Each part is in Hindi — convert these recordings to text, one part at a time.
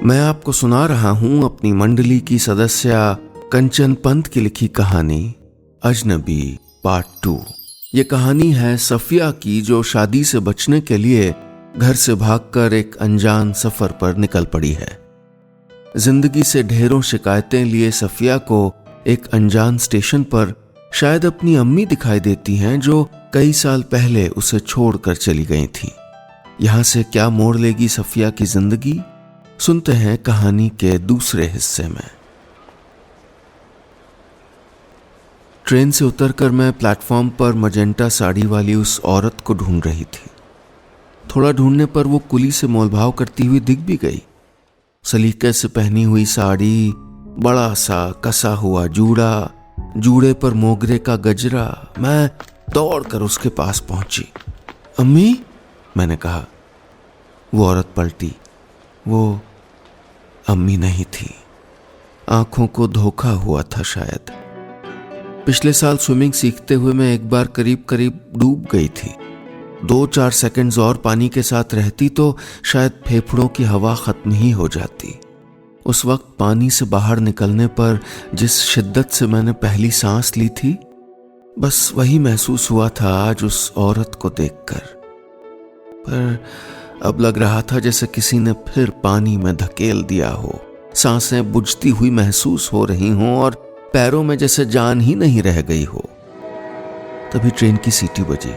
मैं आपको सुना रहा हूं अपनी मंडली की सदस्य कंचन पंत की लिखी कहानी अजनबी पार्ट 2। ये कहानी है सफिया की, जो शादी से बचने के लिए घर से भागकर एक अनजान सफर पर निकल पड़ी है। जिंदगी से ढेरों शिकायतें लिए सफिया को एक अनजान स्टेशन पर शायद अपनी अम्मी दिखाई देती हैं, जो कई साल पहले उसे छोड़कर चली गई थी। यहां से क्या मोड़ लेगी सफिया की जिंदगी, सुनते हैं कहानी के दूसरे हिस्से में। ट्रेन से उतरकर मैं प्लेटफॉर्म पर मजेंटा साड़ी वाली उस औरत को ढूंढ रही थी। थोड़ा ढूंढने पर वो कुली से मोलभाव करती हुई दिख भी गई। सलीके से पहनी हुई साड़ी, बड़ा सा कसा हुआ जूड़ा, जूड़े पर मोगरे का गजरा। मैं दौड़कर उसके पास पहुंची। अम्मी, मैंने कहा। वो औरत पलटी। वो अम्मी नहीं थी। आंखों को धोखा हुआ था शायद। पिछले साल स्विमिंग सीखते हुए मैं एक बार करीब डूब गई थी। 2-4 सेकंड्स और पानी के साथ रहती तो शायद फेफड़ों की हवा खत्म ही हो जाती। उस वक्त पानी से बाहर निकलने पर जिस शिद्दत से मैंने पहली सांस ली थी, बस वही महसूस हुआ था आज उस औरत को देखकर। पर अब लग रहा था जैसे किसी ने फिर पानी में धकेल दिया हो। सांसें बुझती हुई महसूस हो रही हों और पैरों में जैसे जान ही नहीं रह गई हो। तभी ट्रेन की सीटी बजी।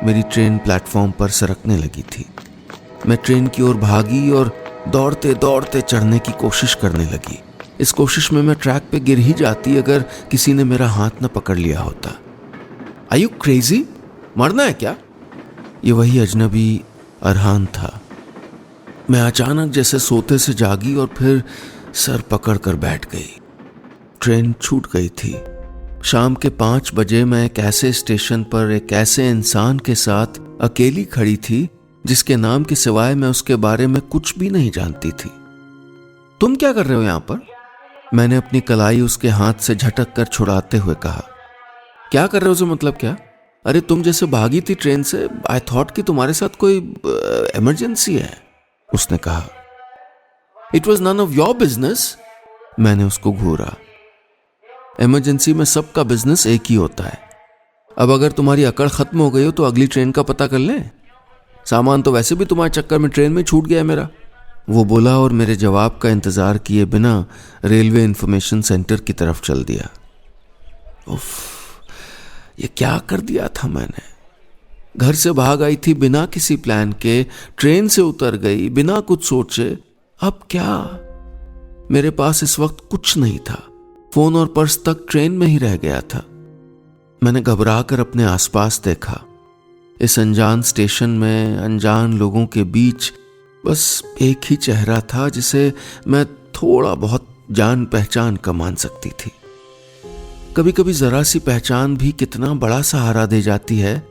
मेरी ट्रेन प्लेटफॉर्म पर सरकने लगी थी। मैं ट्रेन की ओर भागी और दौड़ते दौड़ते चढ़ने की कोशिश करने लगी। इस कोशिश में मैं ट्रैक पे गिर ही जाती अगर किसी ने मेरा हाथ न पकड़ लिया होता। Are you crazy? मरना है क्या? ये वही अजनबी अरहान था। मैं अचानक जैसे सोते से जागी और फिर सर पकड़कर बैठ गई। ट्रेन छूट गई थी। शाम के 5 बजे मैं एक ऐसे स्टेशन पर एक ऐसे इंसान के साथ अकेली खड़ी थी जिसके नाम के सिवाय मैं उसके बारे में कुछ भी नहीं जानती थी। तुम क्या कर रहे हो यहां पर? मैंने अपनी कलाई उसके हाथ से झटक कर छुड़ाते हुए कहा। क्या कर रहे हो जो मतलब क्या? अरे तुम जैसे भागी थी ट्रेन से, आई थॉट कि तुम्हारे साथ कोई इमरजेंसी है, उसने कहा। It was none of your business, मैंने उसको घूरा। इमरजेंसी में सबका बिजनेस एक ही होता है। अब अगर तुम्हारी अकड़ खत्म हो गई हो तो अगली ट्रेन का पता कर लें। सामान तो वैसे भी तुम्हारे चक्कर में ट्रेन में छूट गया है मेरा, वो बोला और मेरे जवाब का इंतजार किए बिना रेलवे इंफॉर्मेशन सेंटर की तरफ चल दिया। उफ, ये क्या कर दिया था मैंने? घर से भाग आई थी बिना किसी प्लान के, ट्रेन से उतर गई बिना कुछ सोचे। अब क्या? मेरे पास इस वक्त कुछ नहीं था। फोन और पर्स तक ट्रेन में ही रह गया था। मैंने घबराकर अपने आसपास देखा। इस अनजान स्टेशन में अनजान लोगों के बीच बस एक ही चेहरा था जिसे मैं थोड़ा बहुत जान पहचान का मान सकती थी। कभी कभी जरा सी पहचान भी कितना बड़ा सहारा दे जाती है,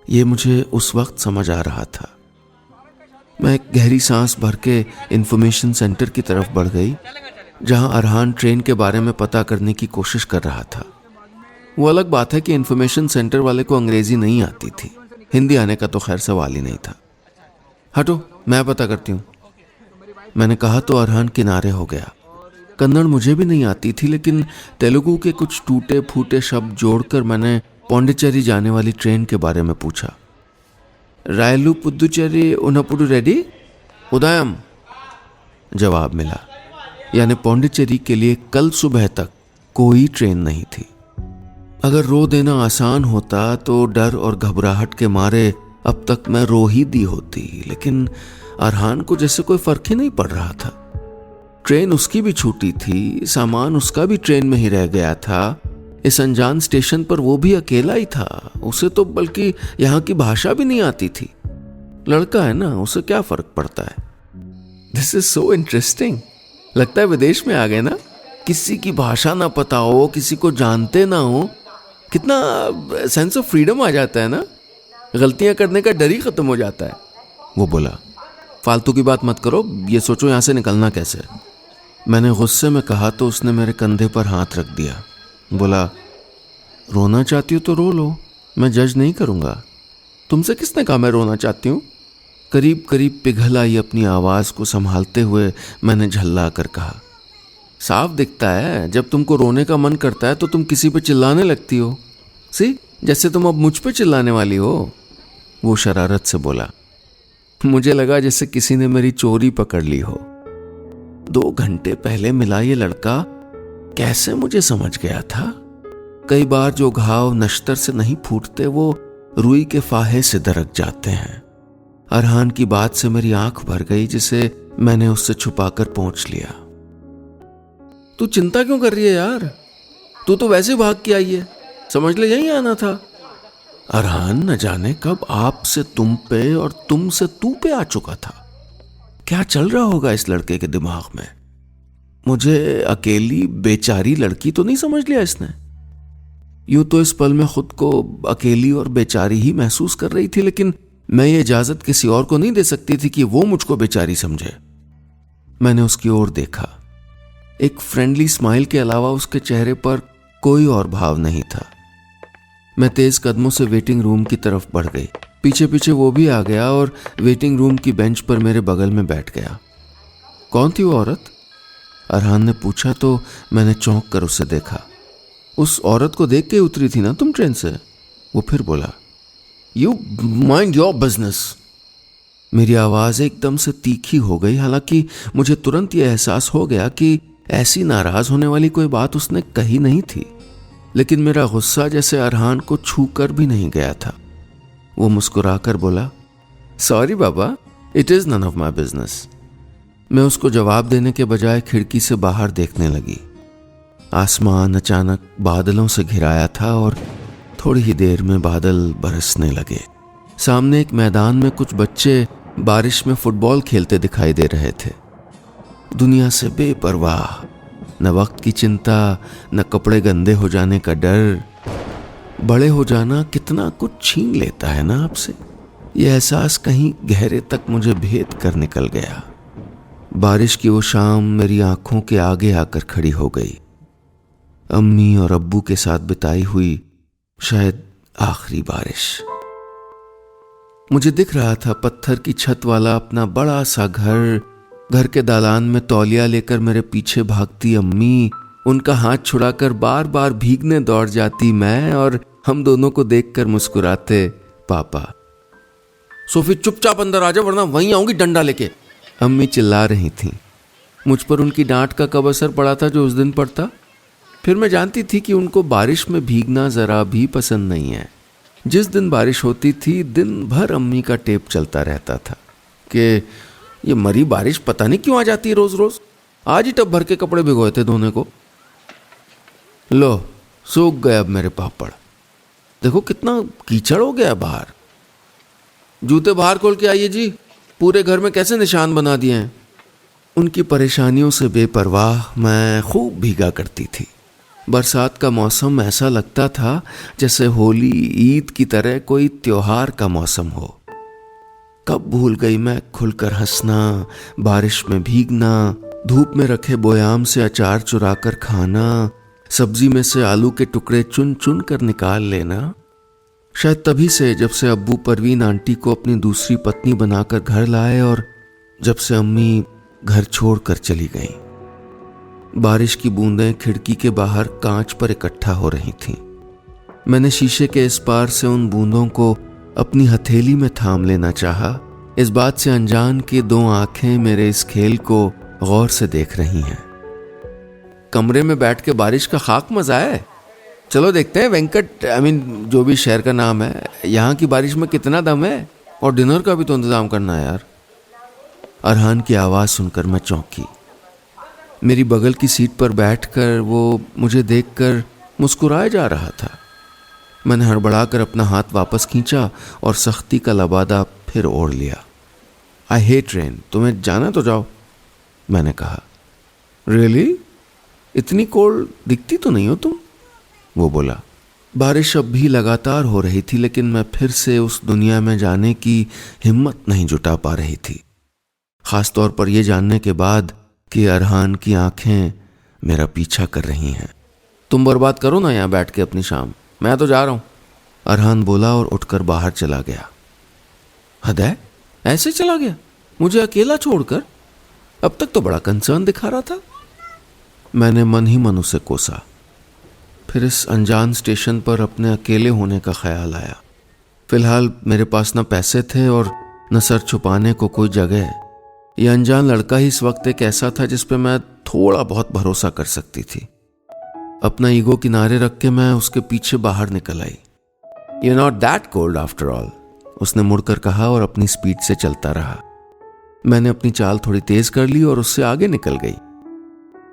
ये मुझे उस वक्त समझ आ रहा था। मैं एक गहरी सांस भर के इंफॉर्मेशन सेंटर की तरफ बढ़ गई, जहां अरहान ट्रेन के बारे में पता करने की कोशिश कर रहा था। वो अलग बात है कि इंफॉर्मेशन सेंटर वाले को अंग्रेजी नहीं आती थी, हिंदी आने का तो खैर सवाल ही नहीं था। हटो, मैं पता करती हूँ, मैंने कहा तो अरहान किनारे हो गया। कन्नड़ मुझे भी नहीं आती थी, लेकिन तेलुगु के कुछ टूटे फूटे शब्द जोड़कर मैंने पौंडीचेरी जाने वाली ट्रेन के बारे में पूछा। रायलू पुदुचेरी उनपुडु रेडी उदयम, जवाब मिला। यानी पौंडीचेरी के लिए कल सुबह तक कोई ट्रेन नहीं थी। अगर रो देना आसान होता तो डर और घबराहट के मारे अब तक मैं रो ही दी होती, लेकिन अरहान को जैसे कोई फर्क ही नहीं पड़ रहा था। ट्रेन उसकी भी छूटी थी, सामान उसका भी ट्रेन में ही रह गया था। इस अनजान स्टेशन पर वो भी अकेला ही था। उसे तो बल्कि यहाँ की भाषा भी नहीं आती थी। लड़का है ना, उसे क्या फर्क पड़ता है? This is so interesting. लगता है विदेश में आ गए ना। किसी की भाषा ना पता हो, किसी को जानते ना हो, कितना सेंस ऑफ फ्रीडम आ जाता है ना। गलतियां करने का डर ही खत्म हो जाता है। वो बोला, फालतू की बात मत करो, ये सोचो यहां से निकलना कैसे। मैंने गुस्से में कहा तो उसने मेरे कंधे पर हाथ रख दिया। बोला, रोना चाहती हो तो रो लो, मैं जज नहीं करूंगा। तुमसे किसने कहा मैं रोना चाहती हूँ? करीब करीब पिघल आई अपनी आवाज को संभालते हुए मैंने झल्ला कर कहा, साफ दिखता है जब तुमको रोने का मन करता है तो तुम किसी पे चिल्लाने लगती हो। सी, जैसे तुम अब मुझ पे चिल्लाने वाली हो। वो शरारत से बोला। मुझे लगा जैसे किसी ने मेरी चोरी पकड़ ली हो। 2 घंटे पहले मिला ये लड़का कैसे मुझे समझ गया था। कई बार जो घाव नश्तर से नहीं फूटते वो रुई के फाहे से दरक जाते हैं। अरहान की बात से मेरी आंख भर गई, जिसे मैंने उससे छुपाकर पोंछ लिया। तू चिंता क्यों कर रही है यार? तू तो वैसे भाग के आई है, समझ ले यहीं आना था। अरहान न जाने कब आप से तुम पे और तुम से तू पे आ चुका था। क्या चल रहा होगा इस लड़के के दिमाग में? मुझे अकेली बेचारी लड़की तो नहीं समझ लिया इसने। यूं तो इस पल में खुद को अकेली और बेचारी ही महसूस कर रही थी, लेकिन मैं ये इजाजत किसी और को नहीं दे सकती थी कि वो मुझको बेचारी समझे। मैंने उसकी ओर देखा। एक फ्रेंडली स्माइल के अलावा उसके चेहरे पर कोई और भाव नहीं था। मैं तेज कदमों से वेटिंग रूम की तरफ बढ़ गई। पीछे पीछे वो भी आ गया और वेटिंग रूम की बेंच पर मेरे बगल में बैठ गया। कौन थी वो औरत? अरहान ने पूछा तो मैंने चौंक कर उसे देखा। उस औरत को देख के उतरी थी ना तुम ट्रेन से? वो फिर बोला, यू माइंड योर बिजनेस। मेरी आवाज एकदम से तीखी हो गई। हालांकि मुझे तुरंत यह एहसास हो गया कि ऐसी नाराज होने वाली कोई बात उसने कही नहीं थी, लेकिन मेरा गुस्सा जैसे अरहान को छू कर भी नहीं गया था। वो मुस्कुराकर बोला, सॉरी बाबा, it is none of my business. मैं उसको जवाब देने के बजाय खिड़की से बाहर देखने लगी। आसमान अचानक बादलों से घिराया था और थोड़ी ही देर में बादल बरसने लगे। सामने एक मैदान में कुछ बच्चे बारिश में फुटबॉल खेलते दिखाई दे रहे थे। दुनिया से बेपरवाह, न वक्त की चिंता, न कपड़े गंदे हो जाने का डर। बड़े हो जाना कितना कुछ छीन लेता है ना आपसे। यह एहसास कहीं गहरे तक मुझे भेद कर निकल गया। बारिश की वो शाम मेरी आंखों के आगे आकर खड़ी हो गई। अम्मी और अब्बू के साथ बिताई हुई शायद आखिरी बारिश। मुझे दिख रहा था पत्थर की छत वाला अपना बड़ा सा घर के दालान में तौलिया लेकर मेरे पीछे भागती अम्मी, उनका हाथ छुड़ाकर बार बार भीगने दौड़ जाती मैं, और हम दोनों को देखकर मुस्कुराते पापा। सोफी चुपचाप अंदर आ जा वरना वहीं आऊंगी डंडा लेके, अम्मी चिल्ला रही थीं। मुझ पर उनकी डांट का कब असर पड़ा था जो उस दिन पड़ता। फिर मैं जानती थी कि उनको बारिश में भीगना जरा भी पसंद नहीं है। जिस दिन बारिश होती थी दिन भर अम्मी का टेप चलता रहता था कि ये मरी बारिश पता नहीं क्यों आ जाती है रोज रोज। आज ही टब भर के कपड़े भिगोए थे धोने को। लो सूख गए अब मेरे पापड़। देखो कितना कीचड़ हो गया बाहर। जूते बाहर खोल के आइए जी, पूरे घर में कैसे निशान बना दिए हैं। उनकी परेशानियों से बेपरवाह मैं खूब भीगा करती थी। बरसात का मौसम ऐसा लगता था जैसे होली ईद की तरह कोई त्योहार का मौसम हो। कब भूल गई मैं खुलकर हंसना, बारिश में भीगना, धूप में रखे बोयाम से अचार चुराकर खाना, सब्जी में से आलू के टुकड़े चुन चुन कर निकाल लेना। शायद तभी से जब से अब्बू परवीन आंटी को अपनी दूसरी पत्नी बनाकर घर लाए और जब से अम्मी घर छोड़कर चली गईं। बारिश की बूंदें खिड़की के बाहर कांच पर इकट्ठा हो रही थीं। मैंने शीशे के इस पार से उन बूंदों को अपनी हथेली में थाम लेना चाहा, इस बात से अनजान कि 2 आंखें मेरे इस खेल को गौर से देख रही हैं। कमरे में बैठ के बारिश का खाक मजा है। चलो देखते हैं वेंकट जो भी शहर का नाम है, यहाँ की बारिश में कितना दम है। और डिनर का भी तो इंतजाम करना है यार। अरहान की आवाज़ सुनकर मैं चौंकी। मेरी बगल की सीट पर बैठकर वो मुझे देखकर मुस्कुराए जा रहा था। मैंने हड़बड़ाकर अपना हाथ वापस खींचा और सख्ती का लबादा फिर ओढ़ लिया। आई हेट रेन, तुम्हें जाना तो जाओ, मैंने कहा। रियली? इतनी कोल्ड दिखती तो नहीं हो तुम, वो बोला। बारिश अब भी लगातार हो रही थी, लेकिन मैं फिर से उस दुनिया में जाने की हिम्मत नहीं जुटा पा रही थी, खासतौर पर यह जानने के बाद कि अरहान की आंखें मेरा पीछा कर रही हैं। तुम बर्बाद करो ना यहाँ बैठ के अपनी शाम, मैं तो जा रहा हूँ, अरहान बोला और उठकर बाहर चला गया। हद है, ऐसे चला गया मुझे अकेला छोड़कर? अब तक तो बड़ा कंसर्न दिखा रहा था। मैंने मन ही मन उसे कोसा। फिर इस अनजान स्टेशन पर अपने अकेले होने का ख्याल आया। फिलहाल मेरे पास न पैसे थे और न सर छुपाने को कोई जगह। यह अनजान लड़का ही इस वक्त एक ऐसा था जिस पे मैं थोड़ा बहुत भरोसा कर सकती थी। अपना ईगो किनारे रख के मैं उसके पीछे बाहर निकल आई। You're not that cold after all, उसने मुड़कर कहा और अपनी स्पीड से चलता रहा। मैंने अपनी चाल थोड़ी तेज कर ली और उससे आगे निकल गई।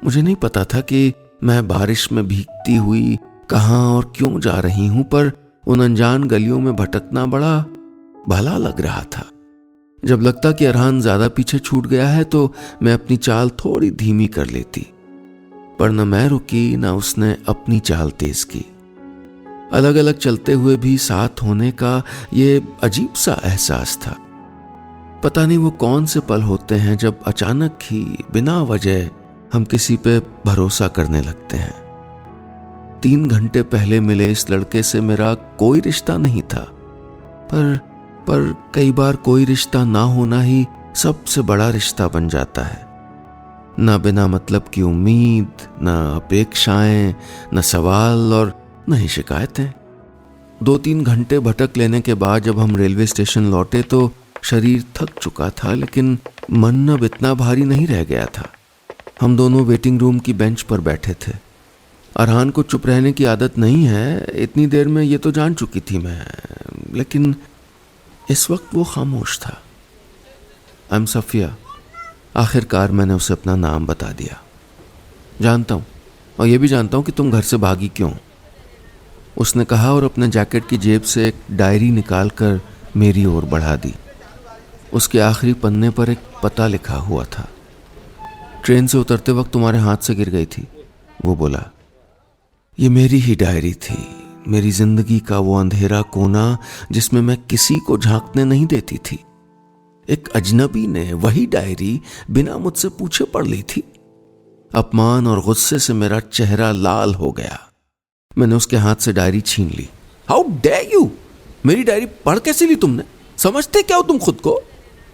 मुझे नहीं पता था कि मैं बारिश में भीगती हुई कहां और क्यों जा रही हूं, पर उन अनजान गलियों में भटकना बड़ा भला लग रहा था। जब लगता कि अरहान ज्यादा पीछे छूट गया है तो मैं अपनी चाल थोड़ी धीमी कर लेती, पर न मैं रुकी न उसने अपनी चाल तेज की। अलग अलग चलते हुए भी साथ होने का ये अजीब सा एहसास था। पता नहीं वो कौन से पल होते हैं जब अचानक ही बिना वजह हम किसी पे भरोसा करने लगते हैं। 3 घंटे पहले मिले इस लड़के से मेरा कोई रिश्ता नहीं था, पर कई बार कोई रिश्ता ना होना ही सबसे बड़ा रिश्ता बन जाता है। ना बिना मतलब की उम्मीद, ना अपेक्षाएं, न सवाल और न ही शिकायतें। 2-3 घंटे भटक लेने के बाद जब हम रेलवे स्टेशन लौटे तो शरीर थक चुका था, लेकिन मन अब इतना भारी नहीं रह गया था। हम दोनों वेटिंग रूम की बेंच पर बैठे थे। अरहान को चुप रहने की आदत नहीं है, इतनी देर में ये तो जान चुकी थी मैं, लेकिन इस वक्त वो खामोश था। I am Safia. आखिरकार मैंने उसे अपना नाम बता दिया। जानता हूं, और ये भी जानता हूं कि तुम घर से भागी क्यों, उसने कहा और अपने जैकेट की जेब से एक डायरी निकालकर मेरी ओर बढ़ा दी। उसके आखिरी पन्ने पर एक पता लिखा हुआ था। ट्रेन से उतरते वक्त तुम्हारे हाथ से गिर गई थी, वो बोला। ये मेरी ही डायरी थी, मेरी जिंदगी का वो अंधेरा कोना जिसमें मैं किसी को झांकने नहीं देती थी। एक अजनबी ने वही डायरी बिना मुझसे पूछे पढ़ ली थी। अपमान और गुस्से से मेरा चेहरा लाल हो गया। मैंने उसके हाथ से डायरी छीन ली। How dare you! मेरी डायरी पढ़ कैसे ली तुमने? समझते क्या हो तुम खुद को?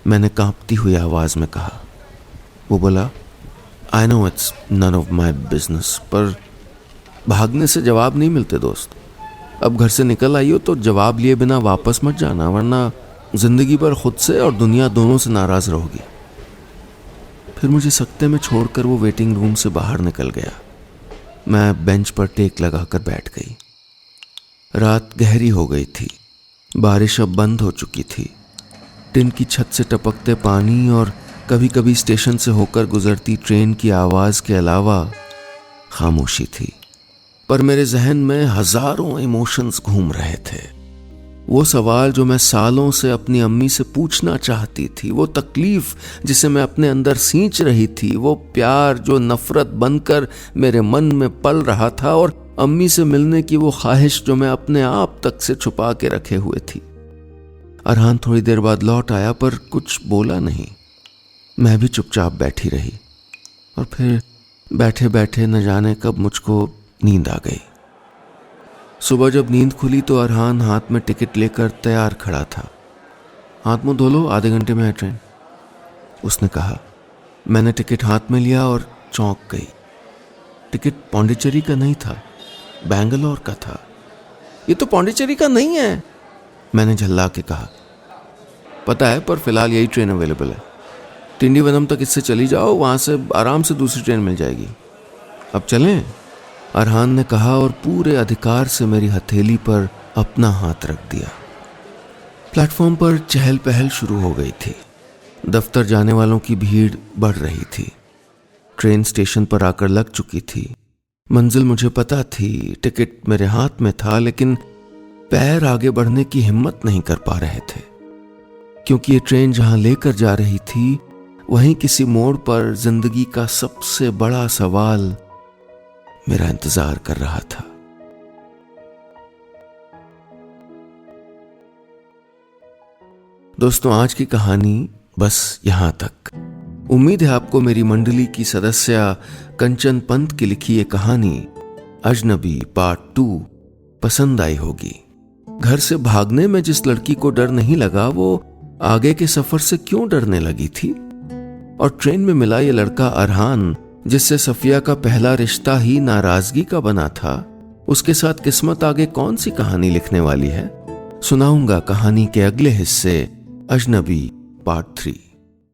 मैंने कांपती हुई आवाज में कहा। वो बोला, I know it's none of my business, पर भागने से जवाब नहीं मिलते दोस्त। अब घर से निकल आई हो तो जवाब लिए बिना वापस मत जाना, वरना जिंदगी भर खुद से और दुनिया दोनों से नाराज रहोगी। फिर मुझे सकते में छोड़कर वो वेटिंग रूम से बाहर निकल गया। मैं बेंच पर टेक लगाकर बैठ गई। रात गहरी हो गई थी। बारिश अब बंद हो चुकी थी। टिन की छत से टपकते पानी और कभी कभी स्टेशन से होकर गुजरती ट्रेन की आवाज के अलावा खामोशी थी। पर मेरे जहन में हजारों इमोशंस घूम रहे थे। वो सवाल जो मैं सालों से अपनी अम्मी से पूछना चाहती थी, वो तकलीफ जिसे मैं अपने अंदर सींच रही थी, वो प्यार जो नफरत बनकर मेरे मन में पल रहा था, और अम्मी से मिलने की वो ख्वाहिश जो मैं अपने आप तक से छुपा के रखे हुए थी। अरहान थोड़ी देर बाद लौट आया, पर कुछ बोला नहीं। मैं भी चुपचाप बैठी रही, और फिर बैठे बैठे न जाने कब मुझको नींद आ गई। सुबह जब नींद खुली तो अरहान हाथ में टिकट लेकर तैयार खड़ा था। हाथ मुंह धो लो, आधे घंटे में है ट्रेन, उसने कहा। मैंने टिकट हाथ में लिया और चौंक गई। टिकट पौंडीचेरी का नहीं था, बैंगलोर का था। ये तो पौंडीचेरी का नहीं है, मैंने झल्ला के कहा। पता है, पर फिलहाल यही ट्रेन अवेलेबल है। टिंडीवनम तक इससे चली जाओ, वहां से आराम से दूसरी ट्रेन मिल जाएगी। अब चलें? अरहान ने कहा और पूरे अधिकार से मेरी हथेली पर अपना हाथ रख दिया। प्लेटफॉर्म पर चहल पहल शुरू हो गई थी। दफ्तर जाने वालों की भीड़ बढ़ रही थी। ट्रेन स्टेशन पर आकर लग चुकी थी। मंजिल मुझे पता थी, टिकट मेरे हाथ में था, लेकिन पैर आगे बढ़ने की हिम्मत नहीं कर पा रहे थे, क्योंकि ये ट्रेन जहां लेकर जा रही थी वहीं किसी मोड़ पर जिंदगी का सबसे बड़ा सवाल मेरा इंतजार कर रहा था। दोस्तों, आज की कहानी बस यहां तक। उम्मीद है आपको मेरी मंडली की सदस्य कंचन पंत की लिखी ये कहानी अजनबी पार्ट 2 पसंद आई होगी। घर से भागने में जिस लड़की को डर नहीं लगा, वो आगे के सफर से क्यों डरने लगी थी? और ट्रेन में मिला ये लड़का अरहान, जिससे सफिया का पहला रिश्ता ही नाराजगी का बना था, उसके साथ किस्मत आगे कौन सी कहानी लिखने वाली है? सुनाऊंगा कहानी के अगले हिस्से, अजनबी पार्ट 3।